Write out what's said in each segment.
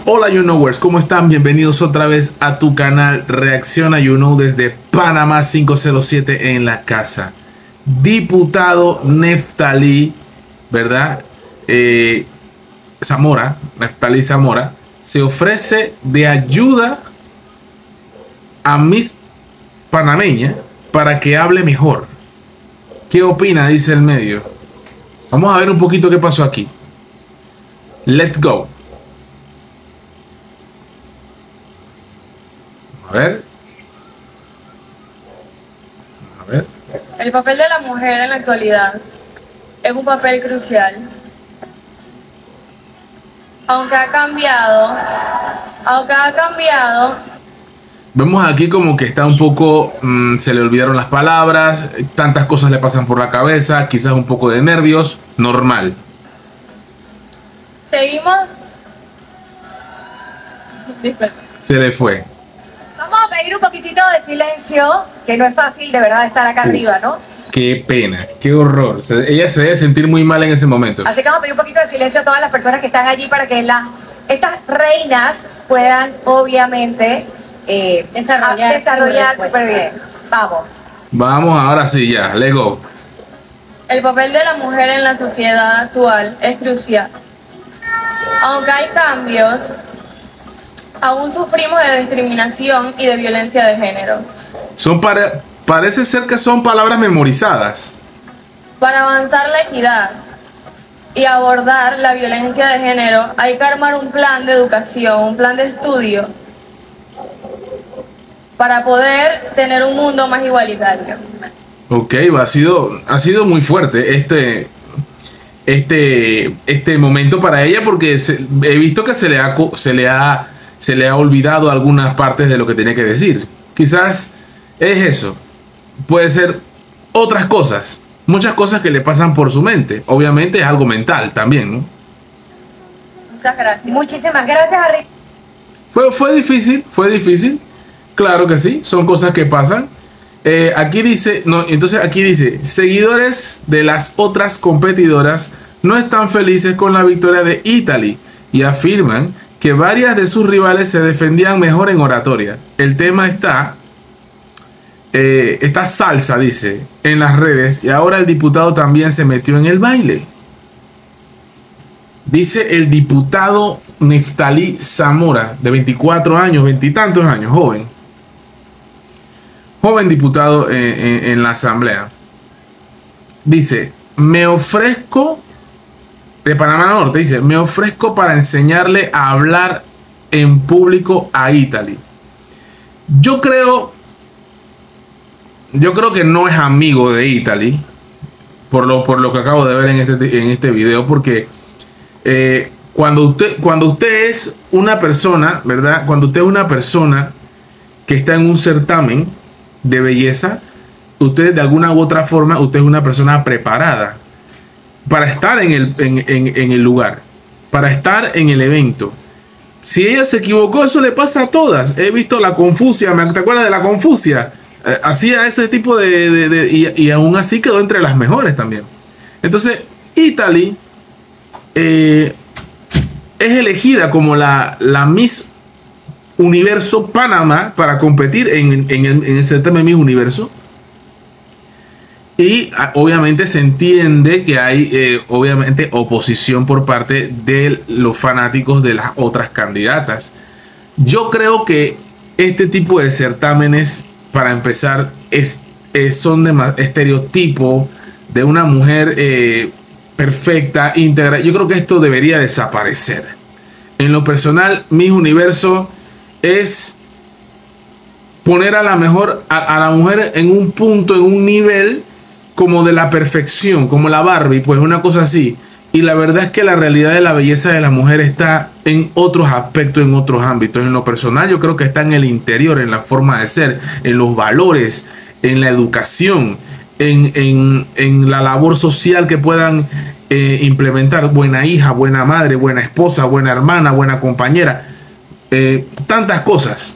Hola You Knowers, ¿cómo están? Bienvenidos otra vez a tu canal Reacciona You Know desde Panamá 507 en la casa. Diputado Neftali, ¿verdad? Neftali Zamora, se ofrece de ayuda a Miss Panameña para que hable mejor. ¿Qué opina? Dice el medio. Vamos a ver un poquito qué pasó aquí. Let's go. A ver. El papel de la mujer en la actualidad es un papel crucial. Aunque ha cambiado, vemos aquí como que está un poco, se le olvidaron las palabras, tantas cosas le pasan por la cabeza, quizás un poco de nervios, normal. Seguimos. Se le fue. Vamos a pedir un poquitito de silencio, que no es fácil de verdad estar acá arriba, ¿no? Qué pena, qué horror. Ella se debe sentir muy mal en ese momento. Así que vamos a pedir un poquito de silencio a todas las personas que están allí para que estas reinas puedan, obviamente, desarrollar súper bien. Vamos. Vamos, ahora sí, ya, let's go. El papel de la mujer en la sociedad actual es crucial. Aunque hay cambios, aún sufrimos de discriminación y de violencia de género. Parece ser que son palabras memorizadas. Para avanzar la equidad y abordar la violencia de género, hay que armar un plan de educación, un plan de estudio, para poder tener un mundo más igualitario. Ok, ha sido muy fuerte este momento para ella, porque he visto que se le ha olvidado algunas partes de lo que tenía que decir. Quizás es eso. Puede ser otras cosas. Muchas cosas que le pasan por su mente. Obviamente es algo mental también, ¿no? Muchas gracias. Muchísimas gracias, Harry. Fue difícil. Claro que sí, son cosas que pasan. Aquí dice, seguidores de las otras competidoras no están felices con la victoria de Italy y afirman que varias de sus rivales se defendían mejor en oratoria. El tema está salsa, dice, en las redes, y ahora el diputado también se metió en el baile. Dice el diputado Neftali Zamora, de 24 años, 20 y tantos años, joven diputado en la asamblea. Dice, me ofrezco, de Panamá Norte, dice, me ofrezco para enseñarle a hablar en público a Italy. Yo creo que no es amigo de Italy, por lo que acabo de ver en este video, porque cuando usted es una persona, ¿verdad? Cuando usted es una persona que está en un certamen de belleza, usted de alguna u otra forma, usted es una persona preparada para estar en el lugar, para estar en el evento. Si ella se equivocó, eso le pasa a todas. He visto la Confucia, ¿te acuerdas de la Confucia? Hacía ese tipo y aún así quedó entre las mejores también. Entonces Italy es elegida como la Miss Universo Panamá para competir en el certamen Miss Universo, y obviamente se entiende que hay obviamente oposición por parte de los fanáticos de las otras candidatas. Yo creo que este tipo de certámenes, para empezar, son de estereotipo de una mujer perfecta, íntegra. Yo creo que esto debería desaparecer. En lo personal, Miss Universo es poner a la mujer en un punto, en un nivel como de la perfección, como la Barbie, pues una cosa así. Y la verdad es que la realidad de la belleza de la mujer está en otros aspectos, en otros ámbitos. En lo personal, yo creo que está en el interior, en la forma de ser, en los valores, en la educación, en la labor social que puedan implementar. Buena hija, buena madre, buena esposa, buena hermana, buena compañera. Tantas cosas.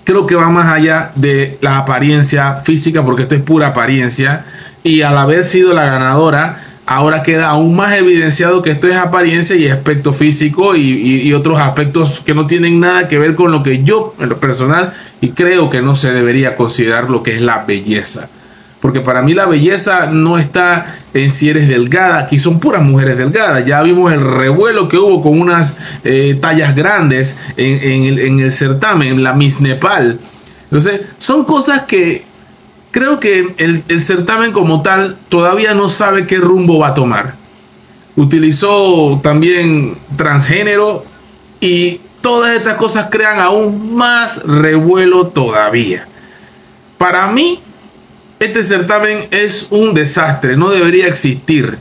Creo que va más allá de la apariencia física, porque esto es pura apariencia. Y al haber sido la ganadora, ahora queda aún más evidenciado que esto es apariencia y aspecto físico y otros aspectos que no tienen nada que ver con lo que yo en lo personal y creo que no se debería considerar lo que es la belleza. Porque para mí la belleza no está en si eres delgada. Aquí son puras mujeres delgadas. Ya vimos el revuelo que hubo con unas tallas grandes en el certamen, en la Miss Nepal. Entonces, son cosas que creo que el certamen como tal todavía no sabe qué rumbo va a tomar. Utilizó también transgénero y todas estas cosas crean aún más revuelo todavía. Para mí, este certamen es un desastre, no debería existir,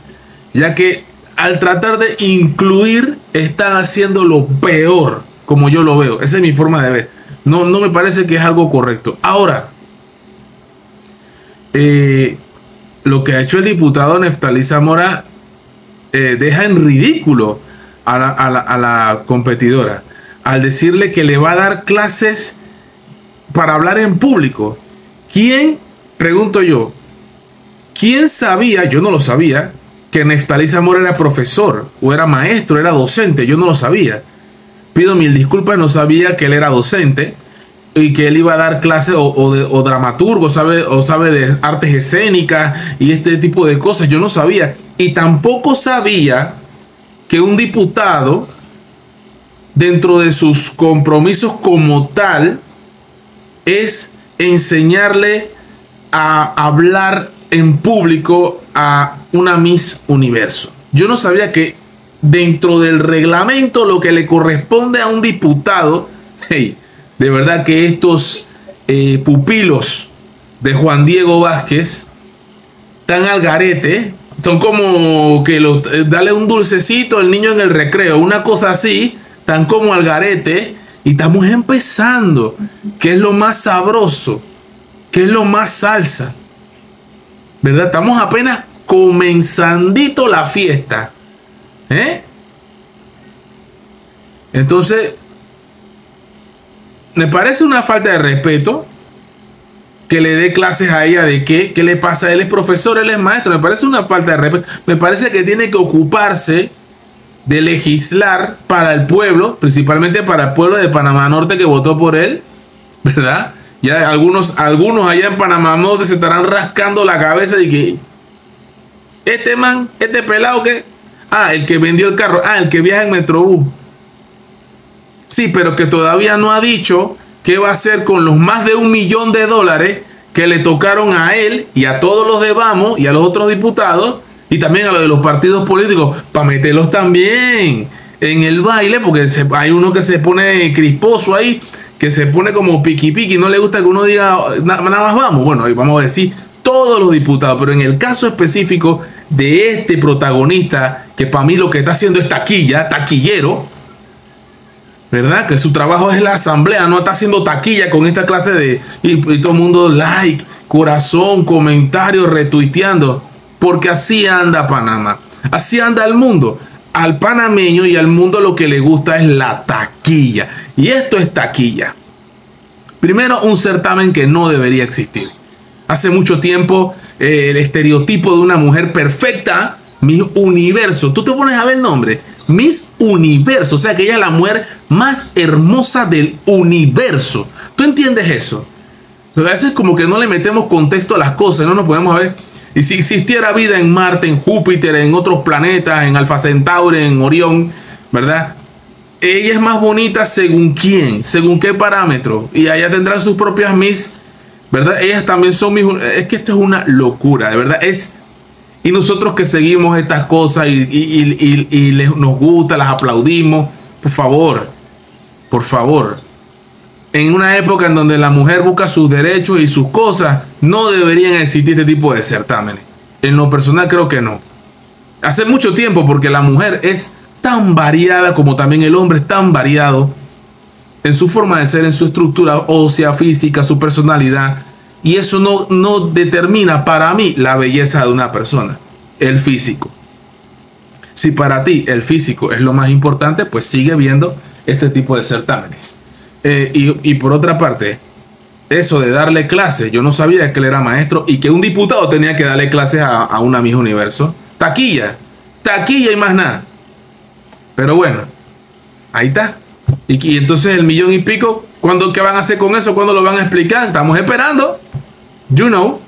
ya que al tratar de incluir están haciendo lo peor, como yo lo veo. Esa es mi forma de ver. No me parece que es algo correcto. Ahora, lo que ha hecho el diputado Neftalí Zamora deja en ridículo a la competidora al decirle que le va a dar clases para hablar en público. ¿Quién? Pregunto yo, ¿quién sabía? Yo no lo sabía, que Neftalí Zamora era profesor o era maestro, era docente. Yo no lo sabía. Pido mil disculpas, no sabía que él era docente y que él iba a dar clases o dramaturgo, sabe de artes escénicas y este tipo de cosas. Yo no sabía. Y tampoco sabía que un diputado, dentro de sus compromisos como tal, es enseñarle a hablar en público a una Miss Universo. Yo no sabía que dentro del reglamento lo que le corresponde a un diputado, hey, de verdad que estos pupilos de Juan Diego Vázquez tan al garete, son como que dale un dulcecito al niño en el recreo, una cosa así, tan como al garete, y estamos empezando, que es lo más sabroso, que es lo más salsa, ¿verdad? Estamos apenas comenzandito la fiesta, Entonces, me parece una falta de respeto que le dé clases a ella de qué le pasa. Él es profesor, él es maestro. Me parece una falta de respeto. Me parece que tiene que ocuparse de legislar para el pueblo, principalmente para el pueblo de Panamá Norte que votó por él, ¿verdad? Ya algunos allá en Panamá Norte se estarán rascando la cabeza de que este man, este pelado que, el que vendió el carro, el que viaja en Metrobús. Sí, pero que todavía no ha dicho qué va a hacer con los más de $1 millón que le tocaron a él y a todos los de Vamos y a los otros diputados y también a los de los partidos políticos para meterlos también en el baile, porque hay uno que se pone crisposo ahí, que se pone como piqui, no le gusta que uno diga nada más Vamos. Bueno, ahí vamos a decir todos los diputados, pero en el caso específico de este protagonista, que para mí lo que está haciendo es taquillero, ¿verdad? Que su trabajo es la asamblea, no está haciendo taquilla con esta clase de... Y todo el mundo like, corazón, comentarios, retuiteando. Porque así anda Panamá. Así anda el mundo. Al panameño y al mundo lo que le gusta es la taquilla. Y esto es taquilla. Primero, un certamen que no debería existir. Hace mucho tiempo, el estereotipo de una mujer perfecta, Miss Universo. Tú te pones a ver el nombre. Miss Universo, o sea que ella es la mujer más hermosa del universo. ¿Tú entiendes eso? A veces como que no le metemos contexto a las cosas, no nos podemos ver. Y si existiera vida en Marte, en Júpiter, en otros planetas, en Alfa Centauri, en Orión, ¿verdad? Ella es más bonita según quién, según qué parámetro. Y allá tendrán sus propias Miss, ¿verdad? Ellas también son Miss. Es que esto es una locura, de verdad. Y nosotros que seguimos estas cosas y nos gusta, las aplaudimos, por favor, en una época en donde la mujer busca sus derechos y sus cosas, no deberían existir este tipo de certámenes. En lo personal creo que no. Hace mucho tiempo, porque la mujer es tan variada como también el hombre es tan variado en su forma de ser, en su estructura ósea, física, su personalidad. Y eso no determina para mí la belleza de una persona, el físico. Si para ti el físico es lo más importante, pues sigue viendo este tipo de certámenes. Y por otra parte, eso de darle clases, yo no sabía que él era maestro y que un diputado tenía que darle clases a una Miss Universo. taquilla, taquilla y más nada. Pero bueno, ahí está. Y entonces el 1.000.000 y pico, ¿qué van a hacer con eso? ¿Cuándo lo van a explicar? Estamos esperando. You know.